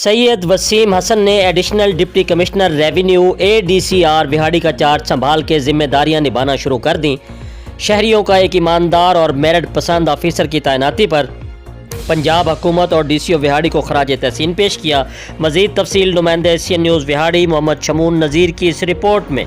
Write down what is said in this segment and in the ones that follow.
سید وسیم حسن نے additional deputy commissioner revenue ADCR Vehari کا charge سنبھال کے ذمہ داریاں نبھانا شروع کر دیں۔ شہریوں کا ایک ایماندار اور میرٹ پسند آفیسر کی تعیناتی پر پنجاب حکومت اور DCO وہاڑی کو خراج تحسین پیش کیا۔ مزید تفصیل نمائندہ ACN نیوز وہاڑی محمد شمون نذیر کی اس رپورٹ میں۔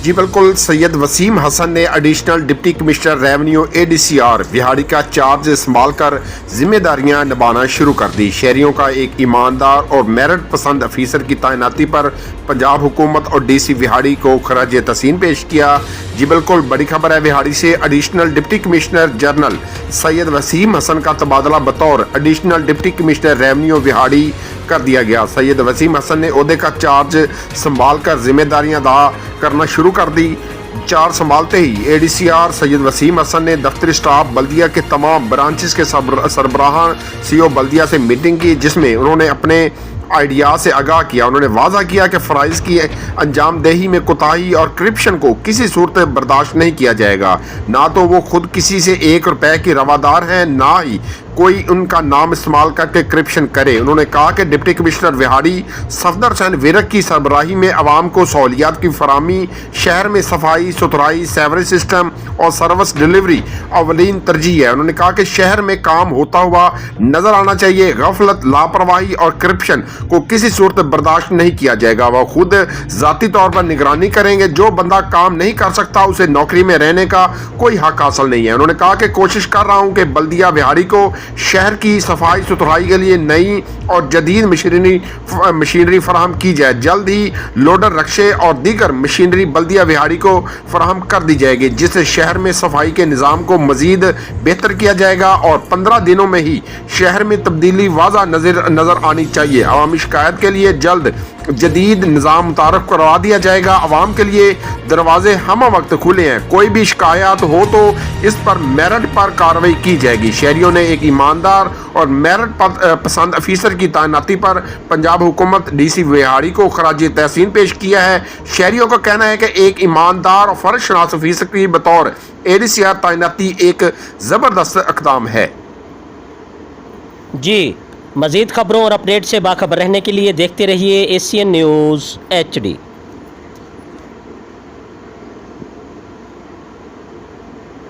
جی بالکل، سید وسیم حسن نے additional deputy commissioner revenue ADCR Vehari کا چارج سنبھال کر ذمہ داریاں نبھانا شروع کر دی۔ شہریوں کا ایک ایماندار اور میرٹ پسند افیسر کی تعیناتی پر پنجاب حکومت اور DC وہاڑی کو خراج تحسین پیش کیا۔ جی بالکل، بڑی خبر ہے وہاڑی سے ایڈیشنل ڈپٹی کمشنر جنرل سید وسیم حسن کا تبادلہ بطور additional deputy commissioner revenue Vehari کر دیا گیا۔ سید وسیم حسن نے عہدے کا چارج سنبھال کر ذمہ داریاں ادا کرنا شروع کر دی۔ چارج سنبھالتے ہی ADCR سید وسیم حسن نے دفتری سٹاف بلدیہ کے تمام برانچز کے سربراہان CO بلدیہ سے میٹنگ کی، جس میں انہوں نے اپنے آئیڈیا سے آگاہ کیا۔ انہوں نے واضح کیا کہ فرائض کی انجام دہی میں کوتاہی اور کرپشن کو کسی صورت برداشت نہیں کیا جائے گا۔ نہ تو وہ خود کسی سے 1 روپے کی روادار ہیں، نہ ہی کوئی ان کا نام استعمال کر کے کرپشن کرے۔ انہوں نے کہا کہ ڈپٹی کمشنر وہاڑی صفدر حسین ویرک کی سربراہی میں عوام کو سہولیات کی فراہمی، شہر میں صفائی ستھرائی، سیوریج سسٹم اور سروس ڈیلیوری اولین ترجیح ہے۔ انہوں نے کہا کہ شہر میں کام ہوتا ہوا نظر آنا چاہیے۔ غفلت، لاپرواہی اور کرپشن کو کسی صورت برداشت نہیں کیا جائے گا۔ وہ خود ذاتی طور پر نگرانی کریں گے۔ جو بندہ کام نہیں کر سکتا اسے نوکری میں رہنے کا کوئی حق حاصل نہیں ہے۔ انہوں نے کہا کہ کوشش کر رہا ہوں کہ بلدیہ وہاڑی کو شہر کی صفائی ستھرائی کے لیے نئی اور جدید مشینری فراہم کی جائے۔ جلد ہی لوڈر رکشے اور دیگر مشینری بلدیہ وہاڑی کو فراہم کر دی جائے گی، جس سے شہر میں صفائی کے نظام کو مزید بہتر کیا جائے گا اور 15 دنوں میں ہی شہر میں تبدیلی واضح نظر آنی چاہیے۔ عوامی شکایت کے لیے جلد جدید نظام متعارف کروا دیا جائے گا۔ عوام کے لیے دروازے ہمہ وقت کھلے ہیں۔ کوئی بھی شکایات ہو تو اس پر میرٹ پر کارروائی کی جائے گی۔ شہریوں نے ایک ایماندار اور میرٹ پسند افیسر کی تعیناتی پر پنجاب حکومت DC وہاڑی کو خراج تحسین پیش کیا ہے۔ شہریوں کا کہنا ہے کہ ایک ایماندار اور فرض شناس افیسر کی بطور ADCR تعیناتی ایک زبردست اقدام ہے۔ جی مزید خبروں اور اپڈیٹ سے باخبر رہنے کے لیے دیکھتے رہیے ACN نیوز HD۔